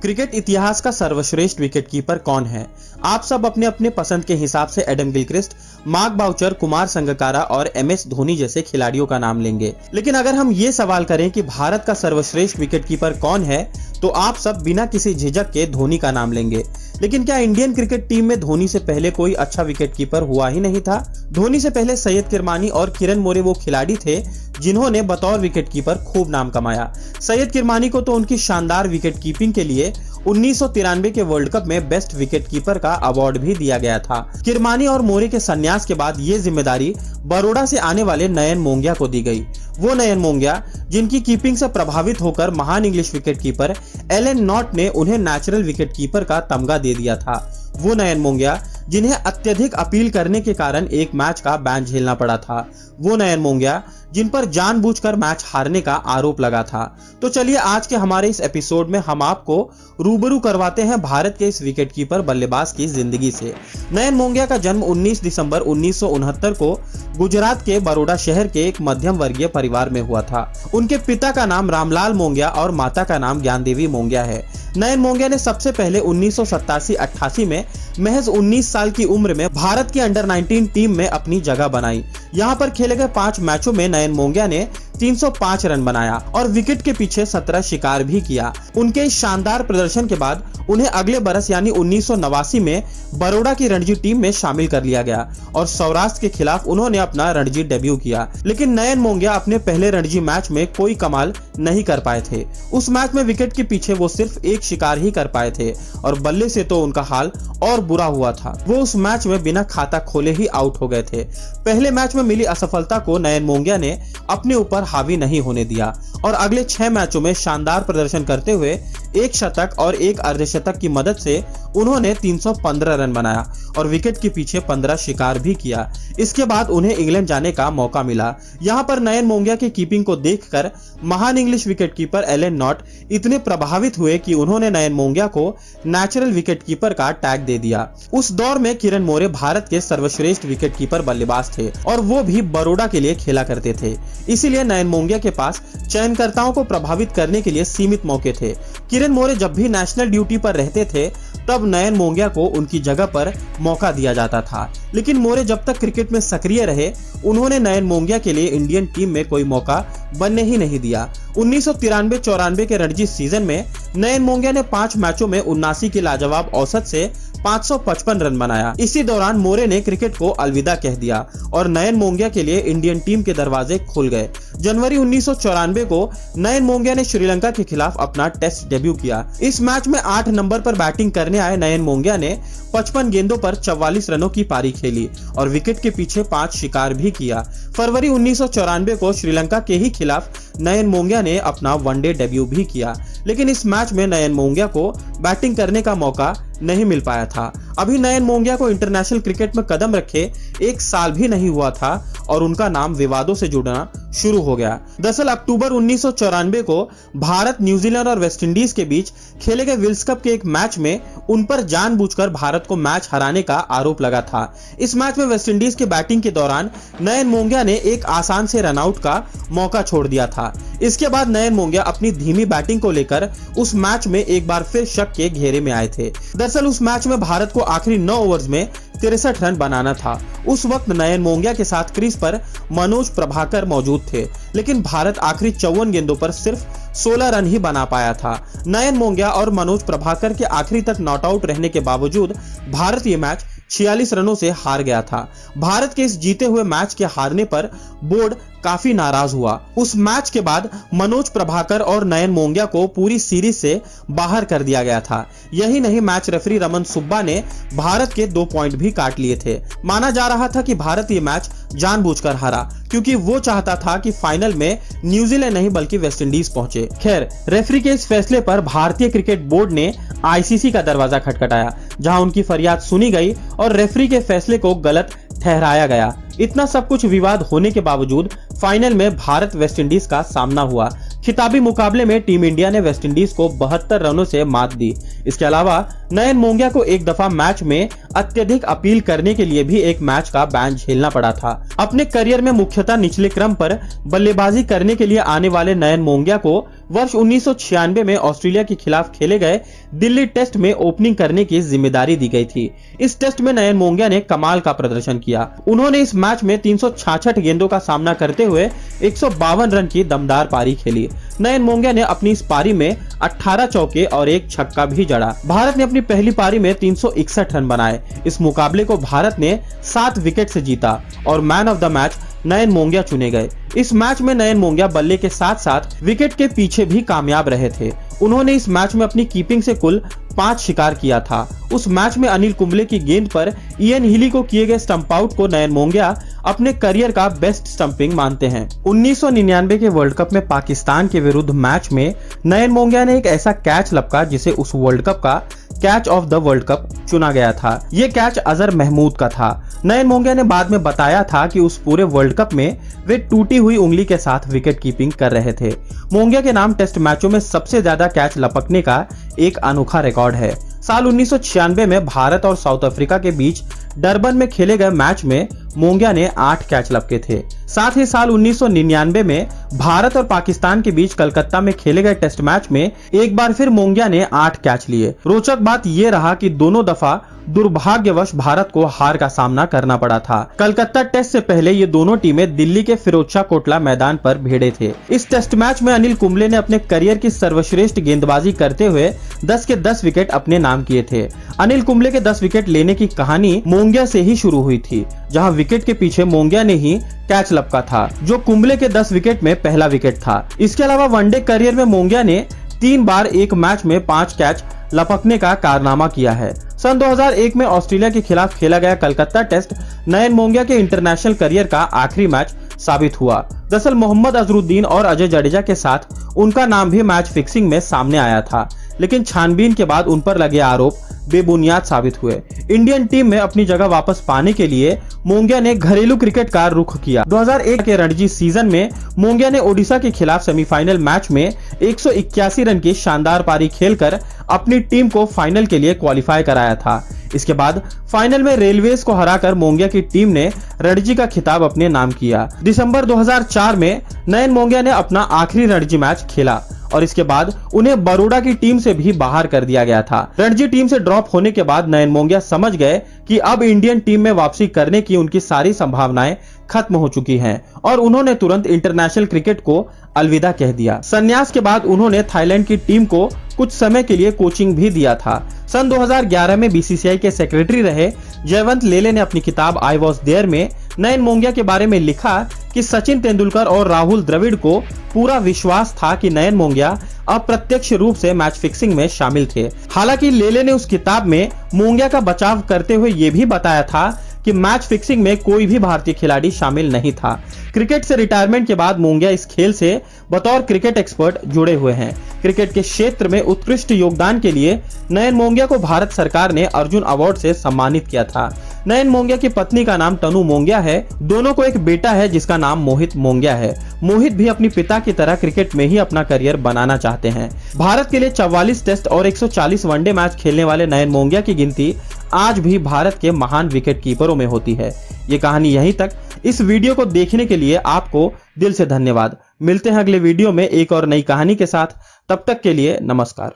Cricket इतिहास का सर्वश्रेष्ठ विकेटकीपर कौन है? आप सब अपने अपने पसंद के हिसाब से Adam Gilchrist, Mark Boucher, Kumar Sangakkara और एमएस धोनी जैसे खिलाड़ियों का नाम लेंगे। लेकिन अगर हम ये सवाल करें कि भारत का सर्वश्रेष्ठ विकेटकीपर कौन है, तो आप सब बिना किसी झिझक के धोनी का नाम लेंगे। लेकिन क्या इंडियन क्रिकेट टीम में धोनी से पहले कोई अच्छा विकेटकीपर हुआ ही नहीं था? धोनी से पहले सैयद किरमानी और किरण मोरे वो खिलाड़ी थे जिन्होंने बतौर विकेटकीपर खूब नाम कमाया। सैयद किरमानी को तो उनकी शानदार विकेटकीपिंग के लिए 1993 के वर्ल्ड कप में बेस्ट विकेटकीपर का अवार्ड भी दिया गया था। किरमानी और मोरे के संन्यास के बाद ये जिम्मेदारी बड़ौदा से आने वाले नयन मोंगिया को दी गई। वो नयन मोंगिया जिनकी कीपिंग से प्रभावित होकर महान इंग्लिश विकेटकीपर एलन नॉट ने उन्हें नेचुरल विकेटकीपर का तमगा दे दिया था। वो नयन मोंगिया जिन्हें अत्यधिक अपील करने के कारण एक मैच का बैन झेलना पड़ा था। वो नयन मोंगिया जिन पर जानबूझकर मैच हारने का आरोप लगा था। तो चलिए आज के हमारे इस एपिसोड में हम आपको रूबरू करवाते हैं भारत के इस विकेटकीपर बल्लेबाज की जिंदगी से। नयन मोंगिया का जन्म 19 दिसंबर 1969 को गुजरात के बड़ौदा शहर के एक मध्यम वर्गीय परिवार में हुआ था। उनके पिता का नाम रामलाल मोंगिया और माता का नाम ज्ञानदेवी मोंगिया है। नयन मोंगिया ने सबसे पहले 1987-88 में महज 19 साल की उम्र में भारत की अंडर 19 टीम में अपनी जगह बनाई। यहाँ पर खेले गए 5 मैचों में नयन मोंगिया ने 305 रन बनाया और विकेट के पीछे 17 शिकार भी किया। उनके इस शानदार प्रदर्शन के बाद उन्हें अगले बरस यानी 1989 में बड़ौदा की रणजी टीम में शामिल कर लिया गया और सौराष्ट्र के खिलाफ उन्होंने अपना रणजी डेब्यू किया। लेकिन नयन मोंगिया अपने पहले रणजी मैच में कोई कमाल नहीं कर पाए थे। उस मैच में विकेट के पीछे वो सिर्फ एक शिकार ही कर पाए थे और बल्ले से तो उनका हाल और बुरा हुआ था। वो उस मैच में बिना खाता खोले ही आउट हो गए थे। पहले मैच में मिली असफलता को नयन मोंगिया ने अपने ऊपर हावी नहीं होने दिया और अगले 6 मैचों में शानदार प्रदर्शन करते हुए एक शतक और एक अर्धशतक की मदद से उन्होंने 315 रन बनाया और विकेट के पीछे 15 शिकार भी किया। इसके बाद उन्हें इंग्लैंड जाने का मौका मिला। यहाँ पर नयन मोंगिया की कीपिंग को देखकर महान इंग्लिश विकेटकीपर एलन नॉट इतने प्रभावित हुए कि उन्होंने नयन मोंगिया को नेचुरल विकेटकीपर का टैग दे दिया। उस दौर में किरण मोरे भारत के सर्वश्रेष्ठ विकेटकीपर बल्लेबाज थे और वो भी बड़ौदा के लिए खेला करते थे। इसीलिए नयन मोंगिया के पास चयनकर्ताओं को प्रभावित करने के लिए सीमित मौके थे। किरण मोरे जब भी नेशनल ड्यूटी पर रहते थे तब नयन मोंगिया को उनकी जगह पर मौका दिया जाता था। लेकिन मोरे जब तक क्रिकेट में सक्रिय रहे उन्होंने नयन मोंगिया के लिए इंडियन टीम में कोई मौका बनने ही नहीं दिया। 1993-94 के रणजी सीजन में नयन मोंगिया ने 5 मैचों में 79 की लाजवाब औसत से 555 रन बनाया। इसी दौरान मोरे ने क्रिकेट को अलविदा कह दिया और नयन मोंगिया के लिए इंडियन टीम के दरवाजे खुल गए। जनवरी 1994 को नयन मोंगिया ने श्रीलंका के खिलाफ अपना टेस्ट डेब्यू किया। इस मैच में 8 नंबर पर बैटिंग करने आए नयन मोंगिया ने 55 गेंदों पर 44 रनों की पारी खेली और विकेट के पीछे 5 शिकार भी किया। फरवरी 1994 को श्रीलंका के ही खिलाफ नयन मोंगिया ने अपना वनडे डेब्यू भी किया। लेकिन इस मैच में नयन मोंगिया को बैटिंग करने का मौका नहीं मिल पाया था। अभी नयन मोंगिया को इंटरनेशनल क्रिकेट में कदम रखे 1 साल भी नहीं हुआ था और उनका नाम विवादों से जुड़ना शुरू हो गया। दरअसल अक्टूबर 1994 को भारत, न्यूजीलैंड और वेस्टइंडीज के बीच खेले गए विल्स कप के एक मैच में उन पर जानबूझकर भारत को मैच हराने का आरोप लगा था। इस मैच में वेस्टइंडीज के बैटिंग के दौरान नयन मोंगिया ने एक आसान से रनआउट का मौका छोड़ दिया था। इसके बाद नयन मोंगिया अपनी धीमी बैटिंग को लेकर उस मैच में एक बार फिर शक के घेरे में आए थे। दरअसल उस मैच में भारत को आखिरी 9 ओवर्स में 63 रन बनाना था। उस वक्त नयन मोंगिया के साथ क्रीज पर मनोज प्रभाकर मौजूद थे, लेकिन भारत आखिरी 54 गेंदों पर सिर्फ 16 रन ही बना पाया था। नयन मोंगिया और मनोज प्रभाकर के आखिरी तक नॉट आउट रहने के बावजूद भारत ये मैच 46 रनों से हार गया था। भारत के इस जीते हुए मैच के हारने पर बोर्ड काफी नाराज हुआ। उस मैच के बाद मनोज प्रभाकर और नयन मोंगिया को पूरी सीरीज से बाहर कर दिया गया था। यही नहीं, मैच रेफरी रमन सुब्बा ने भारत के 2 पॉइंट भी काट लिए थे। माना जा रहा था कि भारत ये मैच जानबूझकर हारा क्योंकि वो चाहता था कि फाइनल में न्यूजीलैंड नहीं बल्कि वेस्टइंडीज पहुंचे। खैर, रेफरी के इस फैसले पर भारतीय क्रिकेट बोर्ड ने आईसीसी का दरवाजा खटखटाया, जहां उनकी फरियाद सुनी गई और रेफरी के फैसले को गलत ठहराया गया। इतना सब कुछ विवाद होने के बावजूद फाइनल में भारत वेस्टइंडीज का सामना हुआ। खिताबी मुकाबले में टीम इंडिया ने वेस्टइंडीज को 72 रनों से मात दी। इसके अलावा नयन मोंगिया को एक दफा मैच में अत्यधिक अपील करने के लिए भी एक मैच का बैन झेलना पड़ा था। अपने करियर में मुख्यतः निचले क्रम पर बल्लेबाजी करने के लिए आने वाले नयन मोंगिया को वर्ष 1996 में ऑस्ट्रेलिया के खिलाफ खेले गए दिल्ली टेस्ट में ओपनिंग करने की जिम्मेदारी दी गई थी। इस टेस्ट में नयन मोंगिया ने कमाल का प्रदर्शन किया। उन्होंने इस मैच में 366 गेंदों का सामना करते हुए 152 रन की दमदार पारी खेली। नयन मोंगिया ने अपनी इस पारी में 18 चौके और एक छक्का भी जड़ा। भारत ने अपनी पहली पारी में 361 रन बनाए। इस मुकाबले को भारत ने 7 विकेट से जीता और मैन ऑफ द मैच नयन मोंगिया चुने गए। इस मैच में नयन मोंगिया बल्ले के साथ साथ विकेट के पीछे भी कामयाब रहे थे। उन्होंने इस मैच में अपनी कीपिंग से कुल 5 शिकार किया था। उस मैच में अनिल कुंबले की गेंद पर इयन हिली को किए गए स्टंप आउट को नयन मोंगिया अपने करियर का बेस्ट स्टंपिंग मानते हैं। 1999 के वर्ल्ड कप में पाकिस्तान के विरुद्ध मैच में नयन मोंगिया ने एक ऐसा कैच लपका जिसे उस वर्ल्ड कप का catch of the world cup चुना गया था। ये कैच अजहर महमूद का था। नयन मोंगिया ने बाद में बताया था कि उस पूरे वर्ल्ड कप में वे टूटी हुई उंगली के साथ विकेट कीपिंग कर रहे थे। मोंगिया के नाम टेस्ट मैचों में सबसे ज्यादा कैच लपकने का एक अनोखा रिकॉर्ड है। साल 1996 में भारत और साउथ अफ्रीका के बीच डरबन में खेले गए मैच में मोंगिया ने 8 कैच लपके थे। साथ ही साल 1999 में भारत और पाकिस्तान के बीच कलकत्ता में खेले गए टेस्ट मैच में एक बार फिर मोंगिया ने 8 कैच लिए। रोचक बात यह रहा कि दोनों दफा दुर्भाग्यवश भारत को हार का सामना करना पड़ा था। कलकत्ता टेस्ट से पहले ये दोनों टीमें दिल्ली के फिरोजशाह कोटला मैदान पर भिड़े थे। इस टेस्ट मैच में अनिल कुंबले ने अपने करियर की सर्वश्रेष्ठ गेंदबाजी करते हुए 10 के 10 विकेट अपने नाम किए थे। अनिल कुंबले के 10 विकेट लेने की कहानी मोंगिया से ही शुरू हुई थी, जहां विकेट के पीछे मोंगिया ने ही कैच लपका था, जो कुंबले के 10 विकेट में पहला विकेट था। इसके अलावा वनडे करियर में मोंगिया ने 3 बार एक मैच में 5 कैच लपकने का कारनामा किया है। सन 2001 में ऑस्ट्रेलिया के खिलाफ खेला गया कलकत्ता टेस्ट नयन मोंगिया के इंटरनेशनल करियर का आखिरी मैच साबित हुआ। दरअसल मोहम्मद अजरुद्दीन और अजय जडेजा के साथ उनका नाम भी मैच फिक्सिंग में सामने आया था, लेकिन छानबीन के बाद उन पर लगे आरोप बेबुनियाद साबित हुए। इंडियन टीम में अपनी जगह वापस पाने के लिए मोंगिया ने घरेलू क्रिकेट का रुख किया। 2001 के रणजी सीजन में मोंगिया ने ओडिशा के खिलाफ सेमीफाइनल मैच में 181 रन की शानदार पारी खेलकर अपनी टीम को फाइनल के लिए क्वालिफाई कराया था। इसके बाद फाइनल में रेलवेज को हराकर मोंगिया की टीम ने रणजी का खिताब अपने नाम किया। दिसंबर 2004 में नयन मोंगिया ने अपना आखिरी रणजी मैच खेला और इसके बाद उन्हें बड़ौदा की टीम से भी बाहर कर दिया गया था। रणजी टीम से ड्रॉप होने के बाद नयन मोंगिया समझ गए कि अब इंडियन टीम में वापसी करने की उनकी सारी संभावनाएं खत्म हो चुकी हैं और उन्होंने तुरंत इंटरनेशनल क्रिकेट को अलविदा कह दिया। संन्यास के बाद उन्होंने थाईलैंड की टीम को कुछ समय के लिए कोचिंग भी दिया था। सन 2011 में बीसीसीआई के सेक्रेटरी रहे जयवंत लेले ने अपनी किताब आई वॉज देयर में नयन मोंगिया के बारे में लिखा कि सचिन तेंदुलकर और राहुल द्रविड़ को पूरा विश्वास था कि नयन मोंगिया अप्रत्यक्ष रूप से मैच फिक्सिंग में शामिल थे। हालांकि लेले ने उस किताब में मोंगिया का बचाव करते हुए ये भी बताया था कि मैच फिक्सिंग में कोई भी भारतीय खिलाड़ी शामिल नहीं था। क्रिकेट से रिटायरमेंट के बाद मोंगिया इस खेल से बतौर क्रिकेट एक्सपर्ट जुड़े हुए हैं। क्रिकेट के क्षेत्र में उत्कृष्ट योगदान के लिए नयन मोंगिया को भारत सरकार ने अर्जुन अवार्ड से सम्मानित किया था। नयन मोंगिया की पत्नी का नाम तनु मोंगिया है। दोनों को एक बेटा है जिसका नाम मोहित मोंगिया है। मोहित भी अपने पिता की तरह क्रिकेट में ही अपना करियर बनाना चाहते हैं। भारत के लिए 44 टेस्ट और 140 वनडे मैच खेलने वाले नयन मोंगिया की गिनती आज भी भारत के महान विकेट कीपरों में होती है। ये कहानी यहीं तक। इस वीडियो को देखने के लिए आपको दिल से धन्यवाद। मिलते हैं अगले वीडियो में एक और नई कहानी के साथ। तब तक के लिए नमस्कार।